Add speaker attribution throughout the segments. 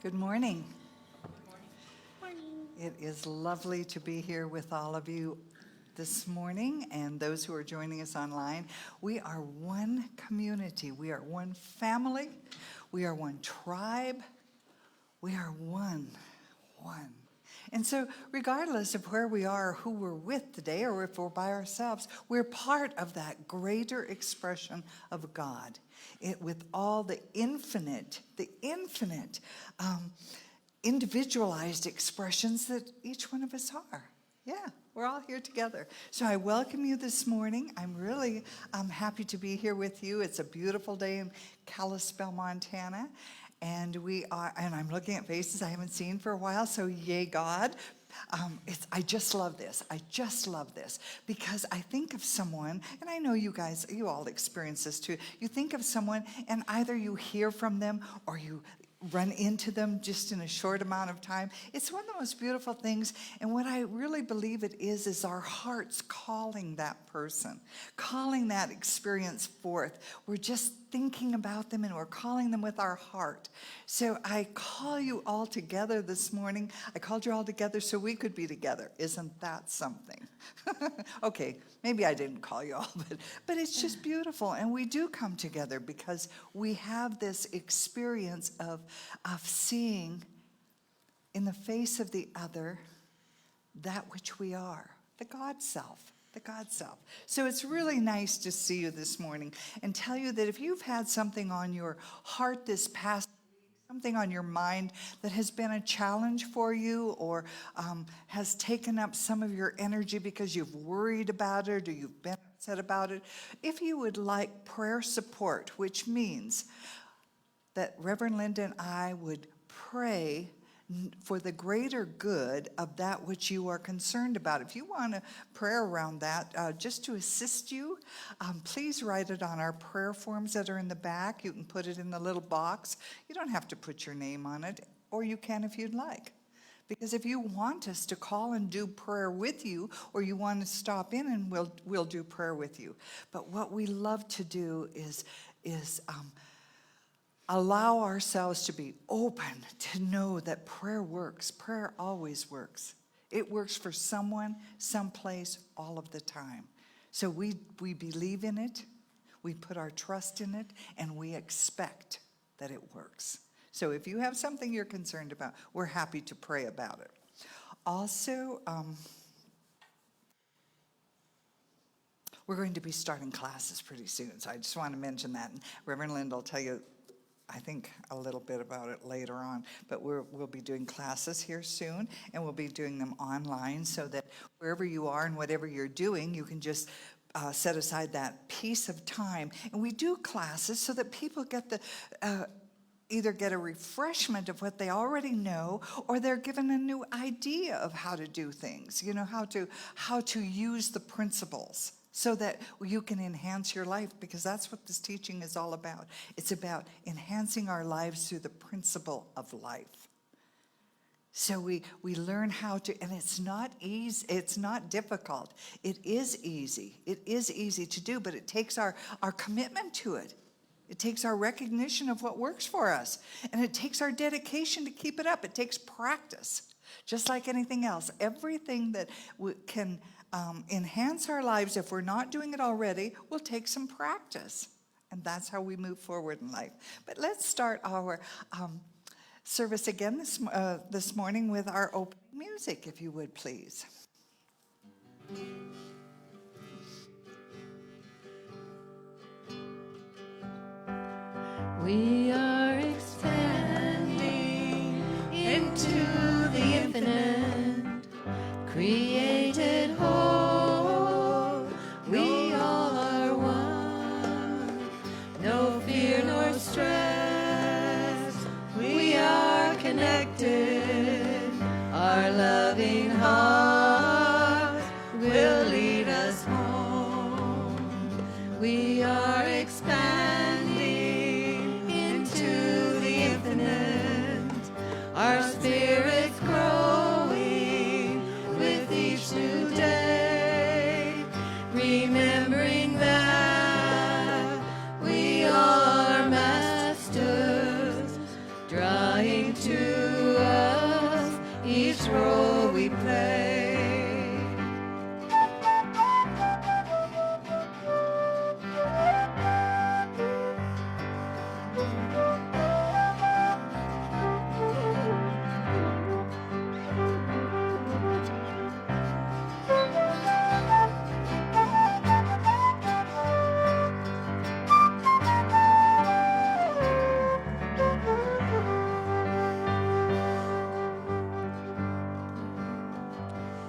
Speaker 1: Good morning. It is lovely to be here with all of you this morning and those who are joining us online. We are one community. We are one family. We are one tribe. We are one. And so regardless of where we are, or who we're with today, or if we're by ourselves, we're part of that greater expression of God. With all the infinite, individualized expressions that each one of us are. Yeah, we're all here together. So I welcome you this morning. I'm really happy to be here with you. It's a beautiful day in Kalispell, Montana. And I'm looking at faces I haven't seen for a while, so yay God. I just love this. Because I think of someone, and I know you guys, you all experience this too. You think of someone and either you hear from them or you run into them just in a short amount of time. It's one of the most beautiful things, and what I really believe it is our hearts calling that person, calling that experience forth. We're just thinking about them and we're calling them with our heart. So I call you all together this morning. I called you all together so we could be together. Isn't that something? Okay, maybe I didn't call you all, but it's just beautiful. And we do come together because we have this experience of seeing in the face of the other that which we are, the God self. So it's really nice to see you this morning and tell you that if you've had something on your heart this past week, something on your mind that has been a challenge for you or has taken up some of your energy because you've worried about it or you've been upset about it, if you would like prayer support, which means that Rev Linda and I would pray for the greater good of that which you are concerned about. If you want a prayer around that, just to assist you, please write it on our prayer forms that are in the back. You can put it in the little box. You don't have to put your name on it, or you can if you'd like. Because if you want us to call and do prayer with you, or you want to stop in and we'll do prayer with you. But what we love to do is allow ourselves to be open to know that prayer works. Prayer always works. It works for someone, someplace, all of the time. So we believe in it, we put our trust in it, and we expect that it works. So if you have something you're concerned about, we're happy to pray about it. Also, we're going to be starting classes pretty soon, so I just want to mention that. And Reverend Linda will tell you I think a little bit about it later on, but we'll be doing classes here soon, and we'll be doing them online so that wherever you are and whatever you're doing, you can just set aside that piece of time. And we do classes so that people get either get a refreshment of what they already know, or they're given a new idea of how to do things, how to use the principles, so that you can enhance your life, because that's what this teaching is all about. It's about enhancing our lives through the principle of life. So we learn how to, and it's not easy, it's not difficult. It is easy. It is easy to do, but it takes our commitment to it. It takes our recognition of what works for us, and it takes our dedication to keep it up. It takes practice, just like anything else. Everything that can enhance our lives, if we're not doing it already, will take some practice. And that's how we move forward in life. But let's start our service again this morning with our opening music, if you would, please.
Speaker 2: We are expanding into the infinite, created whole. We all are one, no fear nor stress. We are connected. Our loving heart will lead us home. We are expanding into the infinite. Our spirits growing with each new day, remembering that we all are masters, drawing to each role we play.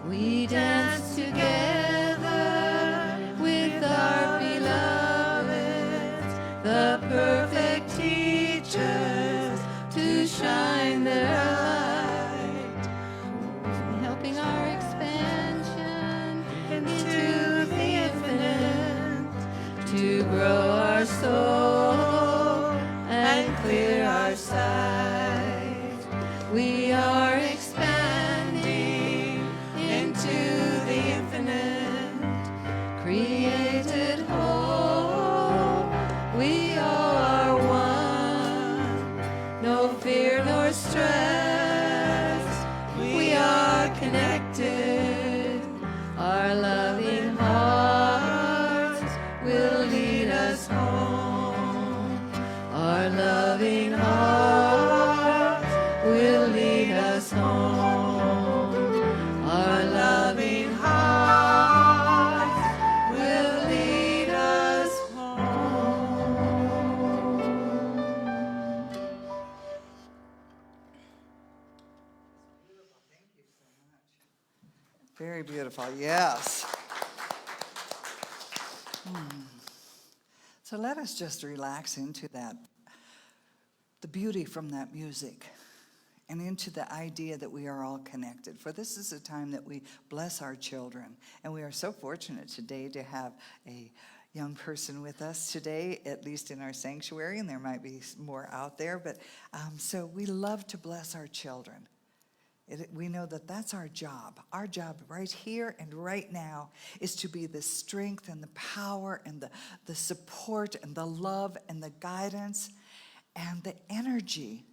Speaker 2: We dance together with our beloved, the perfect teachers, to shine their light, helping our expansion into the infinite, to grow our soul and clear our sight. We are expanding into the infinite, created whole. We all are one, no fear nor stress. We are connected. Our loving hearts will lead us home. Our loving hearts will lead us home. Our loving hearts will lead us home.
Speaker 1: Very beautiful, yes. So let us just relax into that, the beauty from that music, and into the idea that we are all connected. For this is a time that we bless our children. And we are so fortunate today to have a young person with us today, at least in our sanctuary, and there might be more out there. But so we love to bless our children. We know that that's our job. Our job right here and right now is to be the strength and the power and the support and the love and the guidance and the energy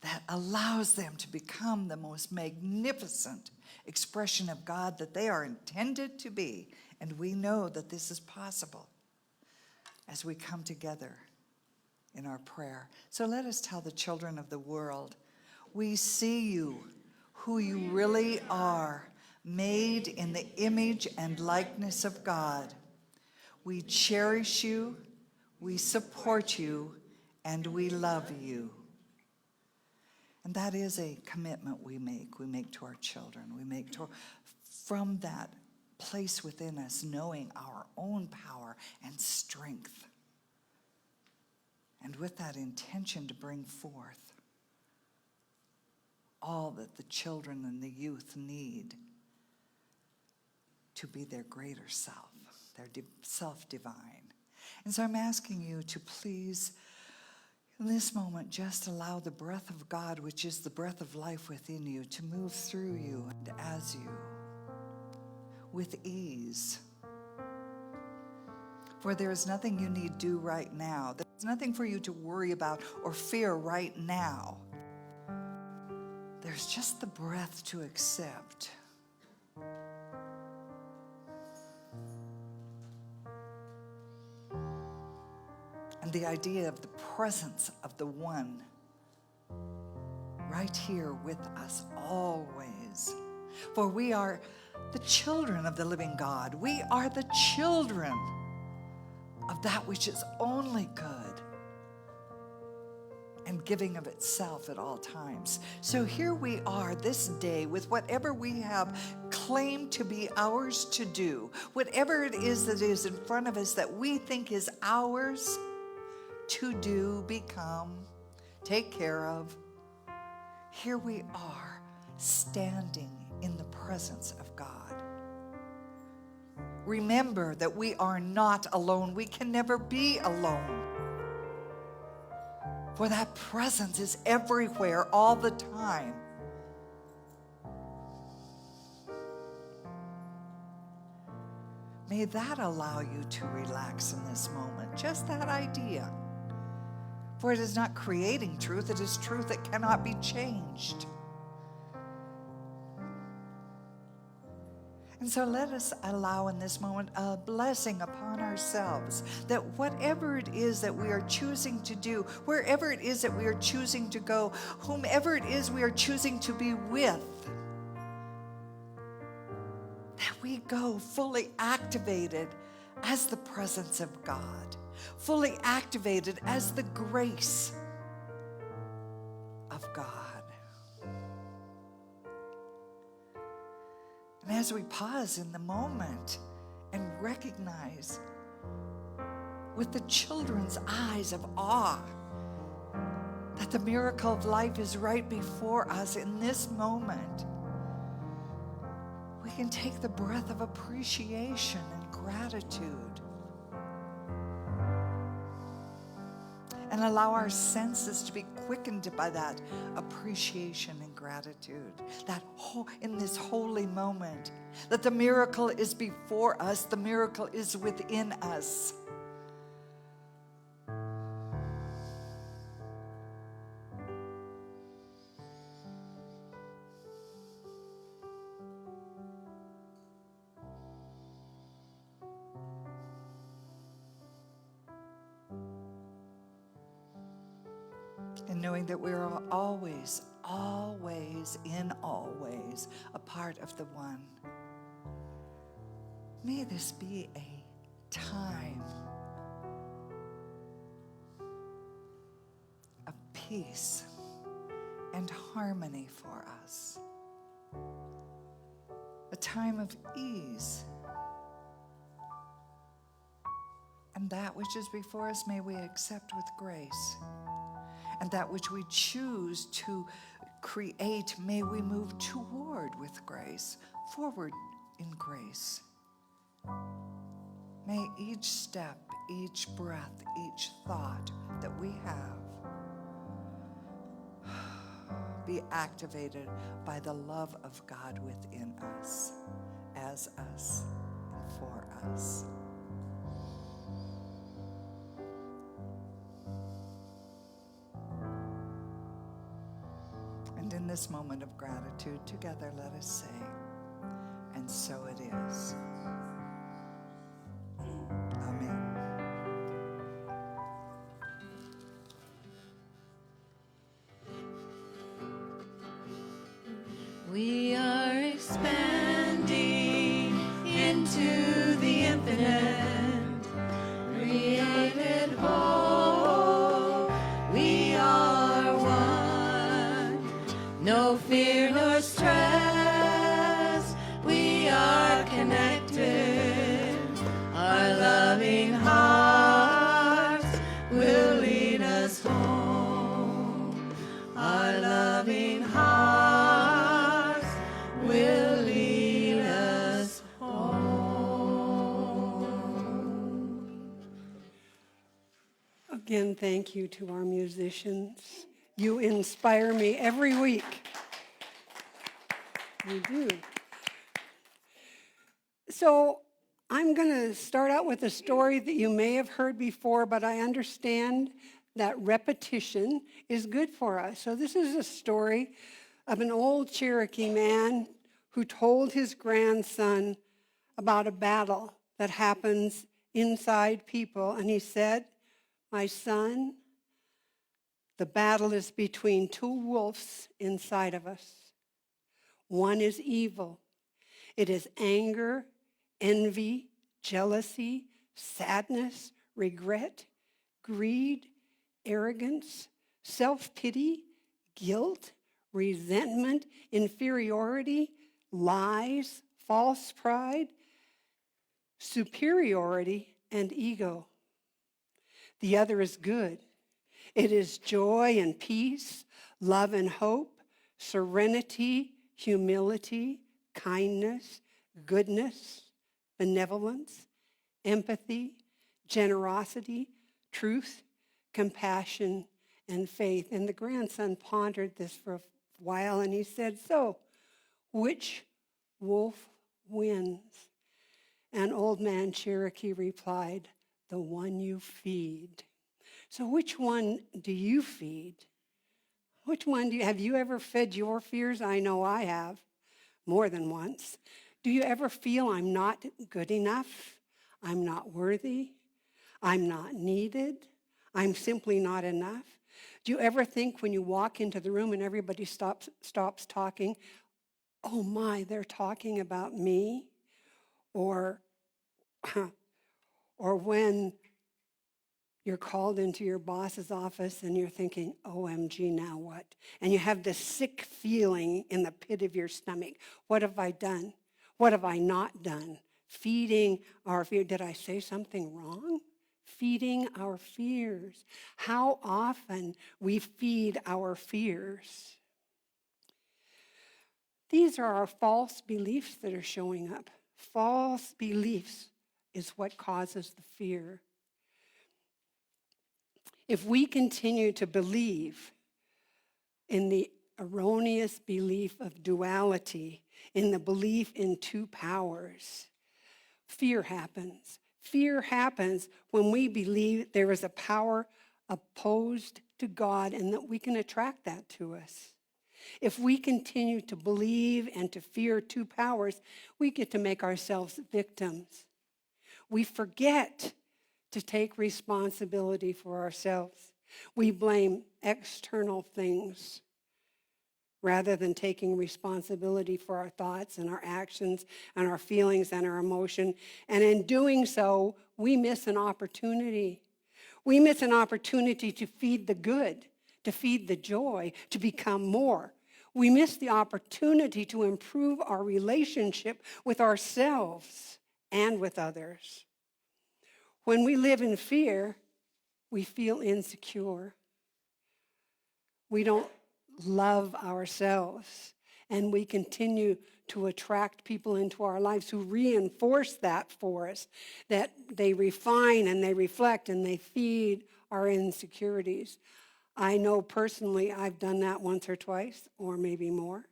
Speaker 1: that allows them to become the most magnificent expression of God that they are intended to be. And we know that this is possible as we come together in our prayer. So let us tell the children of the world, we see you, who you really are, made in the image and likeness of God. We cherish you, we support you, and we love you. And that is a commitment we make to our children. We make from that place within us, knowing our own power and strength. And with that intention to bring forth all that the children and the youth need to be their greater self, their self-divine. And so I'm asking you to please, in this moment, just allow the breath of God, which is the breath of life within you, to move through you and as you, with ease. For there is nothing you need do right now. There's nothing for you to worry about or fear right now. There's just the breath to accept. And the idea of the presence of the one right here with us always. For we are the children of the living God. We are the children of that which is only good and giving of itself at all times. So here we are this day with whatever we have claimed to be ours to do, whatever it is that is in front of us that we think is ours to do, become, take care of. Here we are standing in the presence of God. Remember that we are not alone. We can never be alone. For that presence is everywhere all the time. May that allow you to relax in this moment, just that idea. For it is not creating truth, it is truth that cannot be changed. And so let us allow in this moment a blessing upon ourselves, that whatever it is that we are choosing to do, wherever it is that we are choosing to go, whomever it is we are choosing to be with, that we go fully activated as the presence of God, fully activated as the grace of God. And as we pause in the moment and recognize with the children's eyes of awe that the miracle of life is right before us in this moment, we can take the breath of appreciation and gratitude and allow our senses to be quickened by that appreciation and gratitude. That in this holy moment, that the miracle is before us, the miracle is within us. And knowing that we are always, always, in all ways, a part of the one. May this be a time of peace and harmony for us. A time of ease. And that which is before us may we accept with grace. And that which we choose to create, may we move toward with grace, forward in grace. May each step, each breath, each thought that we have be activated by the love of God within us, as us, and for us. And in this moment of gratitude, together let us say, and so it is. Amen.
Speaker 2: We are expanding into the infinite, created whole. We are one, no fear nor stress. We are connected. Our loving hearts will lead us home. Our loving hearts will lead us home.
Speaker 3: Again, thank you to our musicians. You inspire me every week. You do. So I'm going to start out with a story that you may have heard before, but I understand that repetition is good for us. So this is a story of an old Cherokee man who told his grandson about a battle that happens inside people. And he said, "My son, the battle is between two wolves inside of us. One is evil. It is anger, envy, jealousy, sadness, regret, greed, arrogance, self-pity, guilt, resentment, inferiority, lies, false pride, superiority, and ego. The other is good. It is joy and peace, love and hope, serenity, humility, kindness, goodness, benevolence, empathy, generosity, truth, compassion, and faith." And the grandson pondered this for a while, and he said, "So, which wolf wins?" And old man Cherokee replied, "The one you feed." So which one do you feed? Which one have you ever fed your fears? I know I have, more than once. Do you ever feel I'm not good enough? I'm not worthy? I'm not needed? I'm simply not enough? Do you ever think when you walk into the room and everybody stops talking, oh my, they're talking about me? Or when you're called into your boss's office and you're thinking, OMG, now what? And you have this sick feeling in the pit of your stomach. What have I done? What have I not done? Feeding our fear. Did I say something wrong? Feeding our fears. How often we feed our fears. These are our false beliefs that are showing up. False beliefs is what causes the fear. If we continue to believe in the erroneous belief of duality, in the belief in two powers, fear happens. Fear happens when we believe there is a power opposed to God and that we can attract that to us. If we continue to believe and to fear two powers, we get to make ourselves victims. We forget to take responsibility for ourselves. We blame external things rather than taking responsibility for our thoughts and our actions and our feelings and our emotion. And in doing so, we miss an opportunity. We miss an opportunity to feed the good, to feed the joy, to become more. We miss the opportunity to improve our relationship with ourselves and with others. When we live in fear, we feel insecure. We don't love ourselves, and we continue to attract people into our lives who reinforce that for us, that they refine and they reflect and they feed our insecurities. I know personally I've done that once or twice, or maybe more.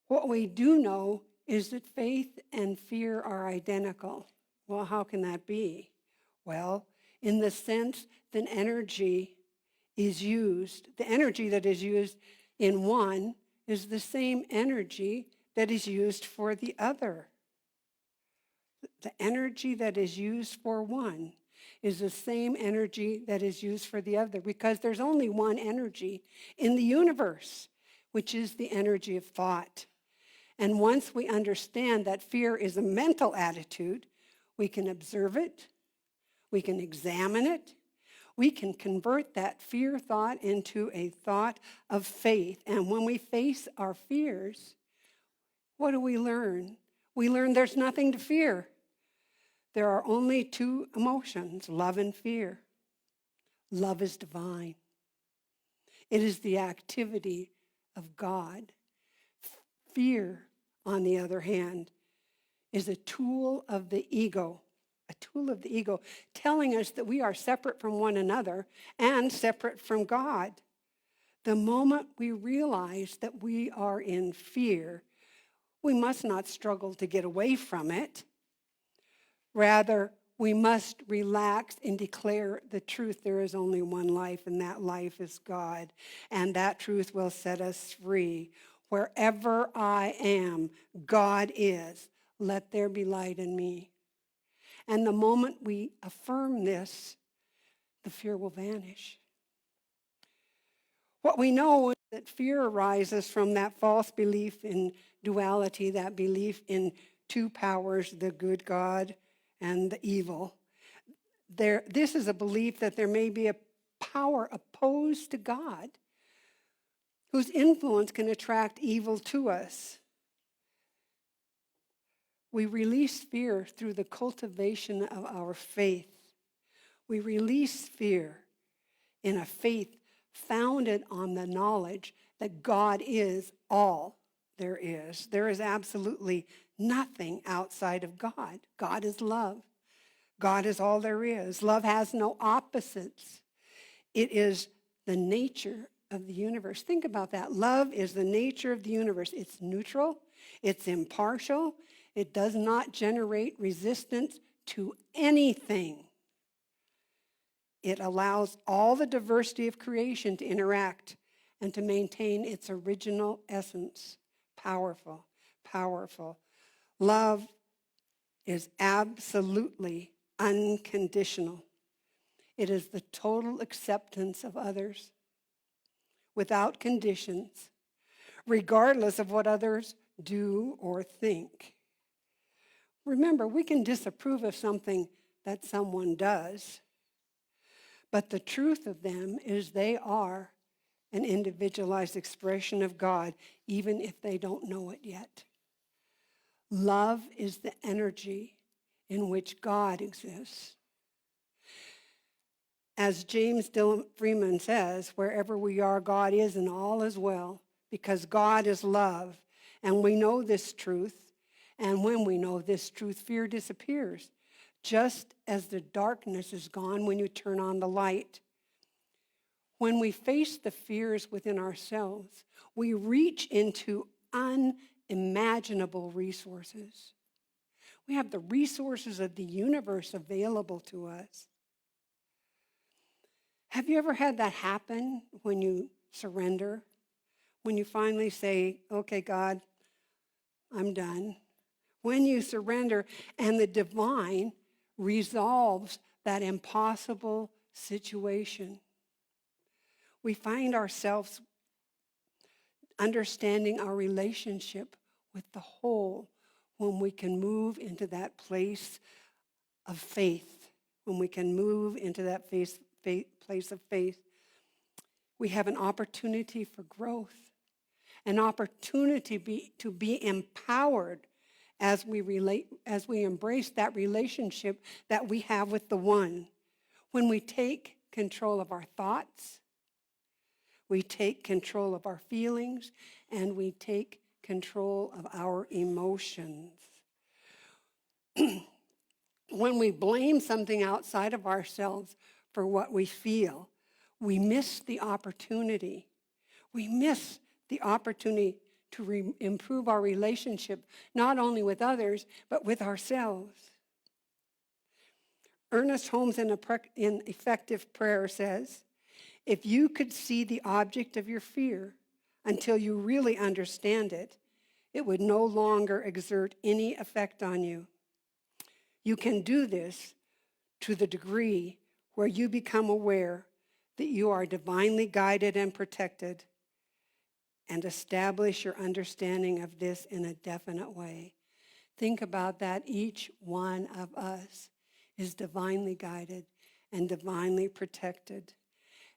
Speaker 3: What we do know is that faith and fear are identical. Well, how can that be? Well, in the sense that energy is used, the energy that is used in one is the same energy that is used for the other. The energy that is used for one is the same energy that is used for the other, because there's only one energy in the universe, which is the energy of thought. And once we understand that fear is a mental attitude, we can observe it, we can examine it, we can convert that fear thought into a thought of faith. And when we face our fears, what do we learn? We learn there's nothing to fear. There are only two emotions, love and fear. Love is divine. It is the activity of God. Fear, on the other hand, is a tool of the ego. A tool of the ego, telling us that we are separate from one another and separate from God. The moment we realize that we are in fear, we must not struggle to get away from it. Rather, we must relax and declare the truth. There is only one life, and that life is God. And that truth will set us free. Wherever I am, God is. Let there be light in me. And the moment we affirm this, the fear will vanish. What we know is that fear arises from that false belief in duality, that belief in two powers, the good God and the evil. This is a belief that there may be a power opposed to God whose influence can attract evil to us. We release fear through the cultivation of our faith. We release fear in a faith founded on the knowledge that God is all there is. There is absolutely nothing outside of God. God is love. God is all there is. Love has no opposites. It is the nature of the universe. Think about that. Love is the nature of the universe. It's neutral. It's impartial. It does not generate resistance to anything. It allows all the diversity of creation to interact and to maintain its original essence. Powerful, powerful. Love is absolutely unconditional. It is the total acceptance of others without conditions, regardless of what others do or think. Remember, we can disapprove of something that someone does, but the truth of them is they are an individualized expression of God, even if they don't know it yet. Love is the energy in which God exists. As James Dillon Freeman says, wherever we are, God is, and all is well, because God is love, and we know this truth, and when we know this truth, fear disappears, just as the darkness is gone when you turn on the light. When we face the fears within ourselves, we reach into unimaginable resources. We have the resources of the universe available to us. Have you ever had that happen when you surrender? When you finally say, okay, God, I'm done. When you surrender and the divine resolves that impossible situation. We find ourselves understanding our relationship with the whole when we can move into that place of faith, when we can move into that place of faith. We have an opportunity for growth, an opportunity to be empowered as we embrace that relationship that we have with the one. When we take control of our thoughts, we take control of our feelings, and we take control of our emotions. When we blame something outside of ourselves for what we feel, we miss the opportunity. We miss the opportunity to improve our relationship, not only with others, but with ourselves. Ernest Holmes in Effective Prayer says, if you could see the object of your fear until you really understand it, it would no longer exert any effect on you. You can do this to the degree where you become aware that you are divinely guided and protected, and establish your understanding of this in a definite way. Think about that. Each one of us is divinely guided and divinely protected.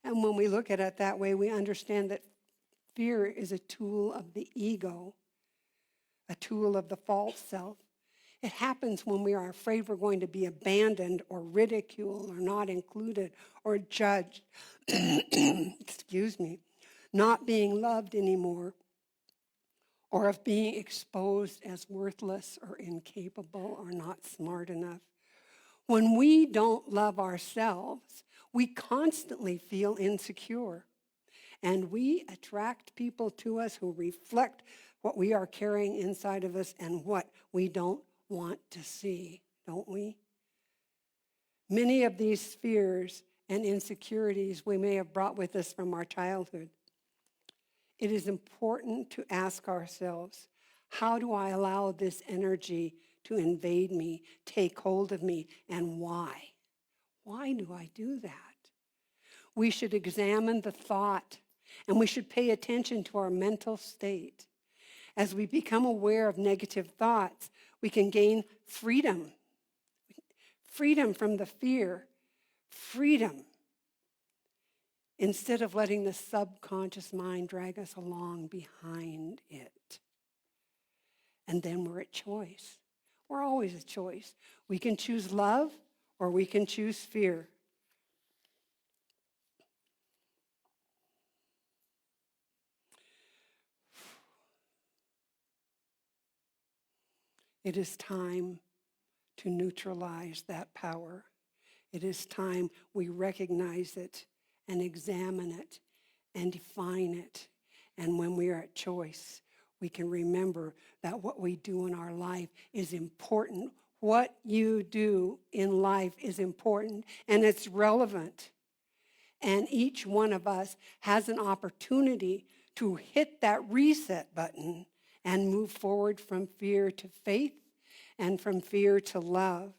Speaker 3: And when we look at it that way, we understand that fear is a tool of the ego, a tool of the false self. It happens when we are afraid we're going to be abandoned or ridiculed or not included or judged, excuse me, not being loved anymore, or of being exposed as worthless or incapable or not smart enough. When we don't love ourselves, we constantly feel insecure, and we attract people to us who reflect what we are carrying inside of us and what we don't want to see, don't we? Many of these fears and insecurities we may have brought with us from our childhood. It is important to ask ourselves, how do I allow this energy to invade me, take hold of me, and why? Why do I do that? We should examine the thought, and we should pay attention to our mental state. As we become aware of negative thoughts, we can gain freedom. Freedom from the fear. Freedom. Instead of letting the subconscious mind drag us along behind it. And then we're at choice. We're always a choice. We can choose love or we can choose fear. It is time to neutralize that power. It is time we recognize it and examine it and define it. And when we are at choice, we can remember that what we do in our life is important. What you do in life is important and it's relevant. And each one of us has an opportunity to hit that reset button and move forward from fear to faith and from fear to love.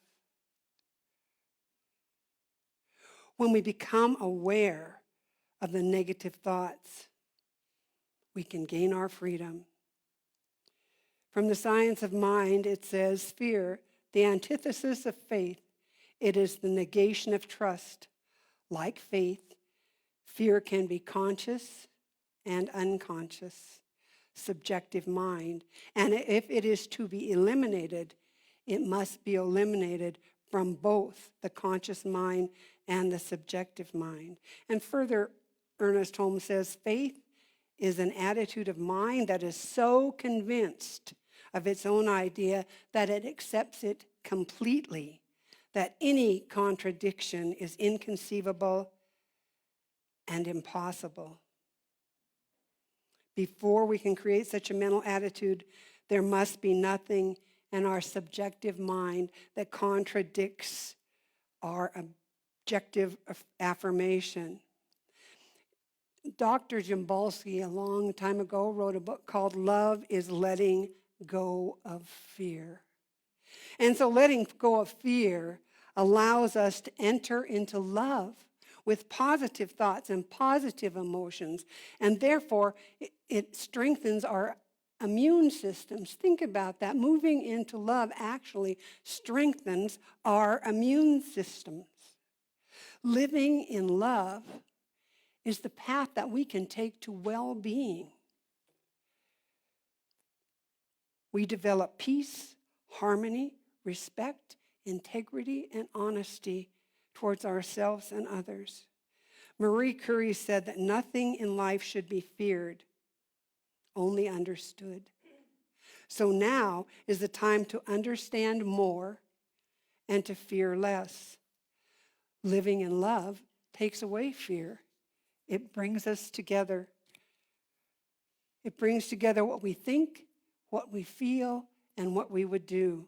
Speaker 3: When we become aware of the negative thoughts, we can gain our freedom. From the science of mind, it says, fear, the antithesis of faith, it is the negation of trust. Like faith, fear can be conscious and unconscious, subjective mind. And if it is to be eliminated, it must be eliminated from both the conscious mind and the subjective mind. And further, Ernest Holmes says, faith is an attitude of mind that is so convinced of its own idea that it accepts it completely, that any contradiction is inconceivable and impossible. Before we can create such a mental attitude, there must be nothing in our subjective mind that contradicts our objective affirmation. Dr. Jimbalski, a long time ago, wrote a book called Love is Letting Go of Fear. And so letting go of fear allows us to enter into love with positive thoughts and positive emotions. And therefore, it strengthens our immune systems. Think about that. Moving into love actually strengthens our immune systems. Living in love is the path that we can take to well-being. We develop peace, harmony, respect, integrity, and honesty towards ourselves and others. Marie Curie said that nothing in life should be feared, only understood. So now is the time to understand more and to fear less. Living in love takes away fear. It brings us together. It brings together what we think, what we feel, and what we would do.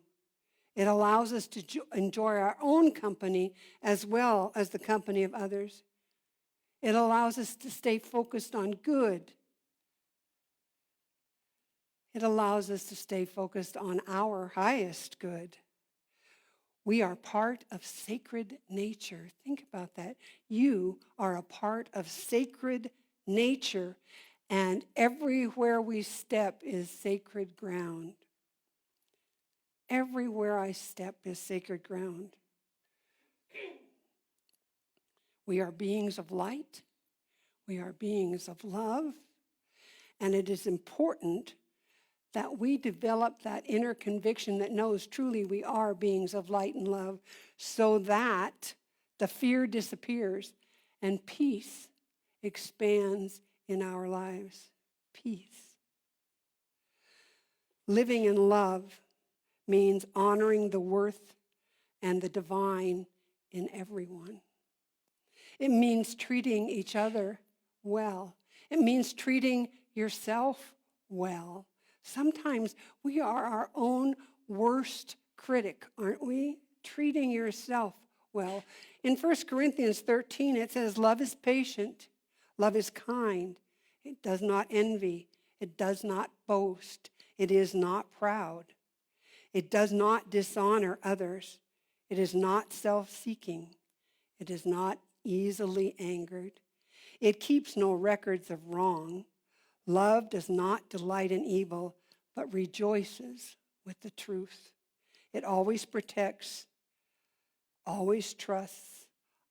Speaker 3: It allows us to enjoy our own company as well as the company of others. It allows us to stay focused on good. It allows us to stay focused on our highest good. We are part of sacred nature. Think about that. You are a part of sacred nature, and everywhere we step is sacred ground. Everywhere I step is sacred ground. We are beings of light. We are beings of love. And it is important that we develop that inner conviction that knows truly we are beings of light and love, so that the fear disappears and peace expands in our lives. Peace. Living in love means honoring the worth and the divine in everyone. It means treating each other well. It means treating yourself well. Sometimes we are our own worst critic, aren't we? Treating yourself well. In 1 Corinthians 13, it says, love is patient. Love is kind. It does not envy. It does not boast. It is not proud. It does not dishonor others. It is not self-seeking. It is not easily angered. It keeps no records of wrong. Love does not delight in evil, but rejoices with the truth. It always protects, always trusts,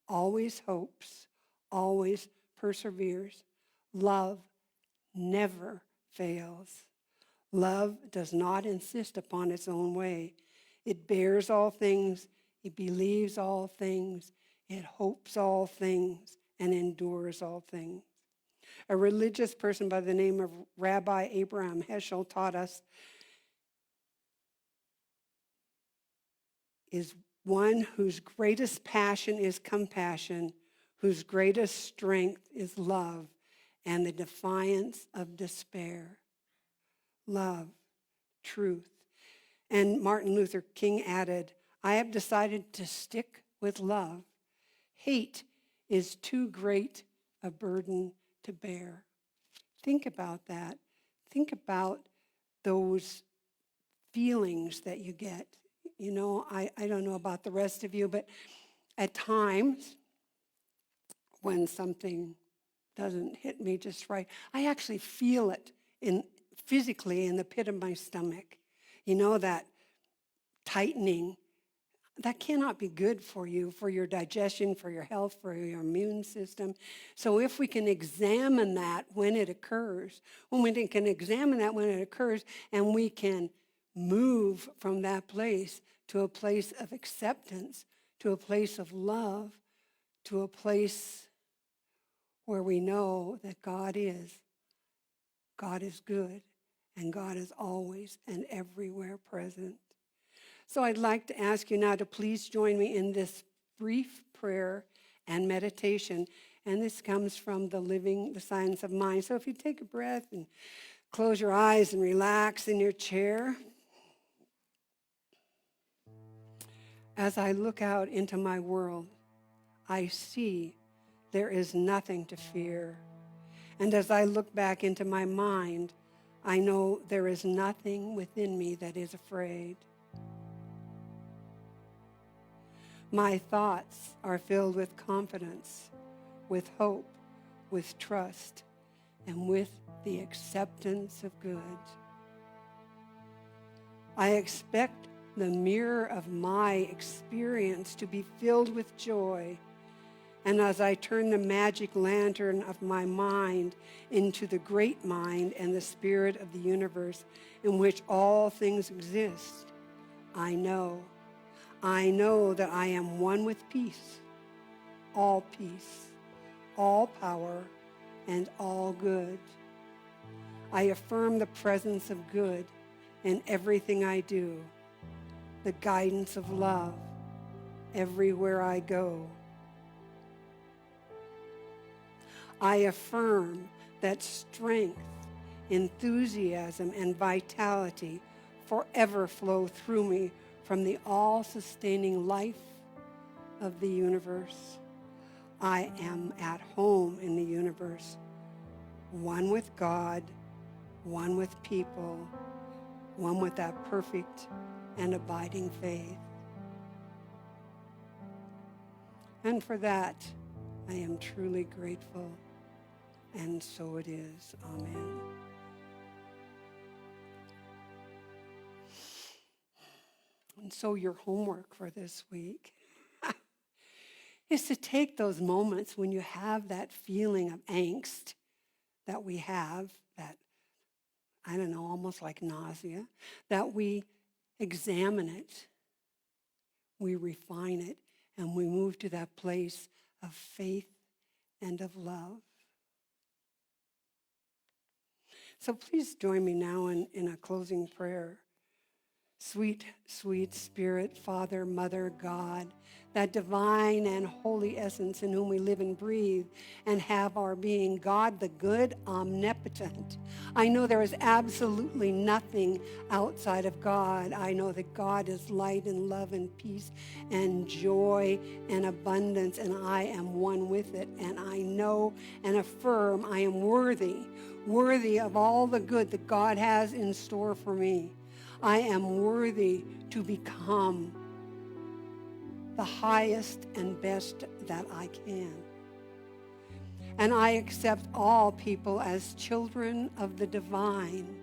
Speaker 3: always hopes, always perseveres. Love never fails. Love does not insist upon its own way. It bears all things, it believes all things, it hopes all things, and endures all things. A religious person by the name of Rabbi Abraham Heschel taught us is one whose greatest passion is compassion, whose greatest strength is love, and the defiance of despair. Love, truth. And Martin Luther King added, I have decided to stick with love. Hate is too great a burden to bear. Think about that. Think about those feelings that you get. You know, I don't know about the rest of you, but at times when something doesn't hit me just right, I actually feel it physically in the pit of my stomach. You know, that tightening. That cannot be good for you, for your digestion, for your health, for your immune system. So if we can examine that when it occurs, and we can move from that place to a place of acceptance, to a place of love, to a place where we know that God is good, and God is always and everywhere present. So I'd like to ask you now to please join me in this brief prayer and meditation. And this comes from the Science of Mind. So if you take a breath and close your eyes and relax in your chair. As I look out into my world, I see there is nothing to fear. And as I look back into my mind, I know there is nothing within me that is afraid. My thoughts are filled with confidence, with hope, with trust, and with the acceptance of good. I expect the mirror of my experience to be filled with joy. And as I turn the magic lantern of my mind into the great mind and the spirit of the universe in which all things exist, I know that I am one with peace, all power, and all good. I affirm the presence of good in everything I do, the guidance of love everywhere I go. I affirm that strength, enthusiasm, and vitality forever flow through me from the all-sustaining life of the universe. I am at home in the universe, one with God, one with people, one with that perfect and abiding faith. And for that, I am truly grateful, and so it is. Amen. And so your homework for this week is to take those moments when you have that feeling of angst that we have, that, I don't know, almost like nausea, that we examine it, we refine it, and we move to that place of faith and of love. So please join me now in a closing prayer. Sweet, sweet Spirit, Father, Mother, God, that divine and holy essence in whom we live and breathe and have our being, God the good, omnipotent. I know there is absolutely nothing outside of God. I know that God is light and love and peace and joy and abundance, and I am one with it. And I know and affirm I am worthy of all the good that God has in store for me. I am worthy to become the highest and best that I can. And I accept all people as children of the divine,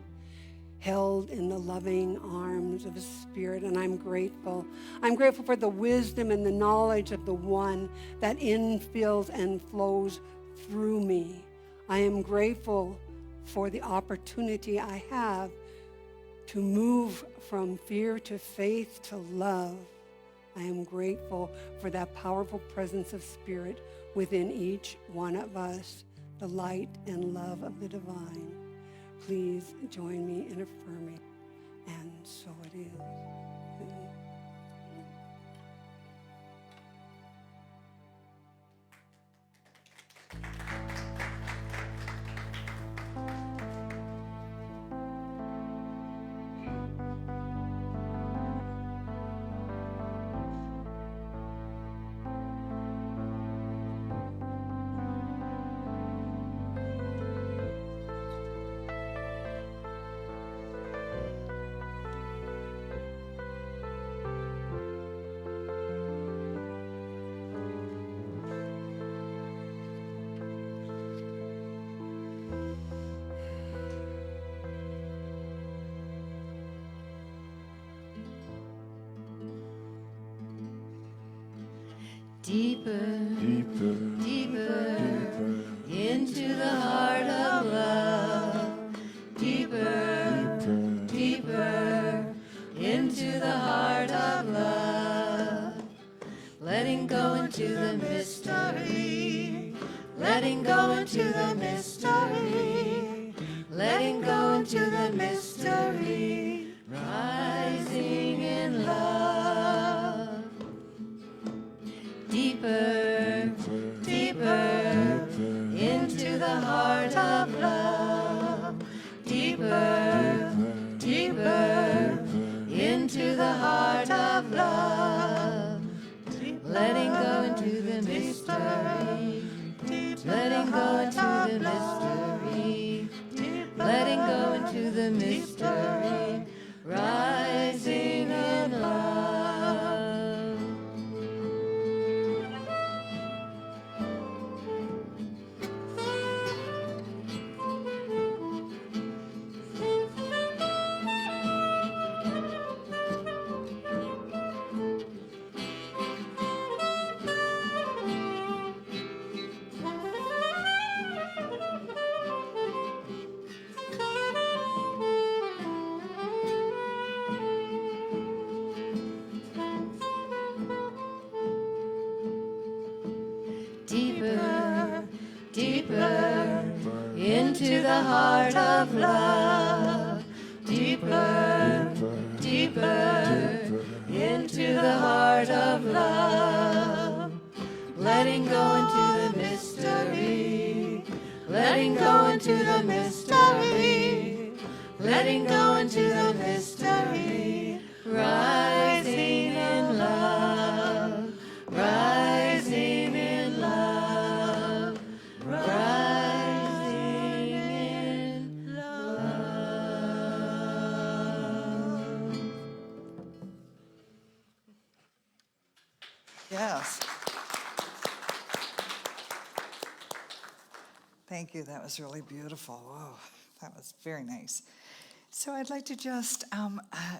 Speaker 3: held in the loving arms of His Spirit, and I'm grateful. I'm grateful for the wisdom and the knowledge of the One that infills and flows through me. I am grateful for the opportunity I have to move from fear to faith to love. I am grateful for that powerful presence of Spirit within each one of us, the light and love of the divine. Please join me in affirming, and so it is.
Speaker 2: Deeper,
Speaker 4: deeper,
Speaker 2: deeper,
Speaker 4: deeper,
Speaker 2: into the heart of love. Deeper,
Speaker 4: deeper,
Speaker 2: deeper, into the heart of love. Letting go into the mystery. Letting go into the mystery. Letting go into the mystery. Rising in love. Deeper, deeper, into the heart of love. Deeper, deeper, into the heart of love. Letting go into the mystery. Letting go into the mystery. Letting go into the mystery. Rising in love. Deeper, deeper, into the heart of love. Deeper, deeper, into the heart of love. Letting go into the mystery. Letting go into the mystery. Letting go into the mystery. Rising in love. Rising in love. Rising in love.
Speaker 1: Yes. Thank you. That was really beautiful. Whoa, that was very nice. So I'd like to just,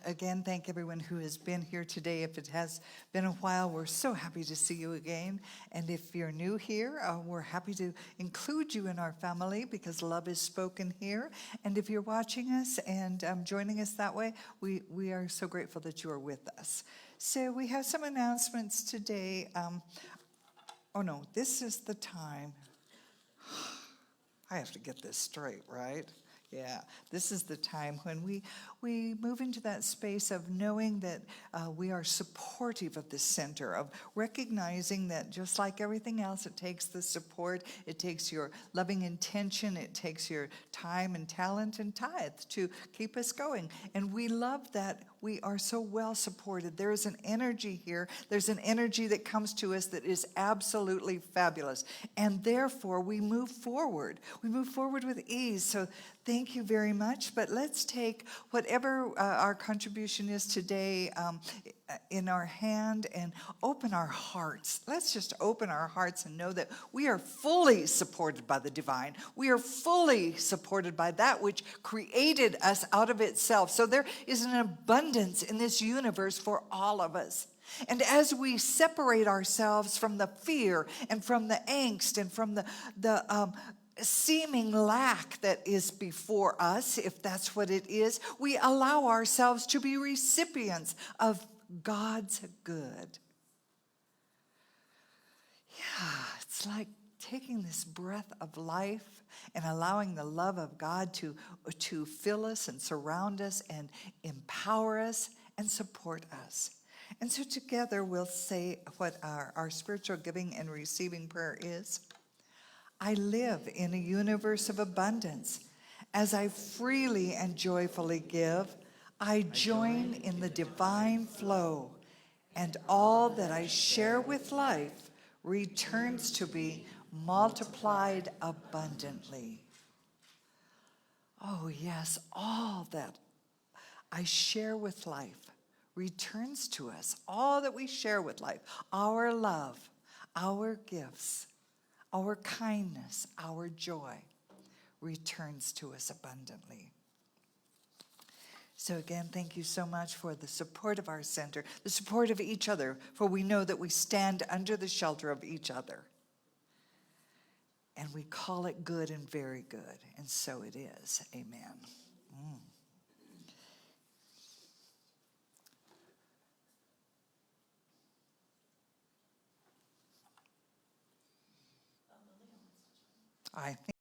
Speaker 1: again, thank everyone who has been here today. If it has been a while, we're so happy to see you again. And if you're new here, we're happy to include you in our family because love is spoken here. And if you're watching us and joining us that way, we are so grateful that you are with us. So we have some announcements today. Oh no, this is the time. I have to get this straight, right? Yeah, this is the time when we move into that space of knowing that we are supportive of the center, of recognizing that just like everything else, it takes the support, it takes your loving intention, it takes your time and talent and tithe to keep us going. And we love that we are so well supported. There is an energy here. There's an energy that comes to us that is absolutely fabulous. And therefore, we move forward. We move forward with ease. So thank you very much. But let's take whatever our contribution is today in our hand and open our hearts. Let's just open our hearts and know that we are fully supported by the divine. We are fully supported by that which created us out of itself. So there is an abundance in this universe for all of us. And as we separate ourselves from the fear and from the angst and from the seeming lack that is before us, if that's what it is, we allow ourselves to be recipients of God's good. Yeah, it's like taking this breath of life and allowing the love of God to fill us and surround us and empower us and support us. And so together we'll say what our spiritual giving and receiving prayer is. I live in a universe of abundance. As I freely and joyfully give, I join in the divine flow, and all that I share with life returns to be multiplied abundantly. Oh yes, all that I share with life returns to us. All that we share with life, our love, our gifts, our kindness, our joy, returns to us abundantly. So again, thank you so much for the support of our center, the support of each other, for we know that we stand under the shelter of each other. And we call it good and very good, and so it is. Amen. I think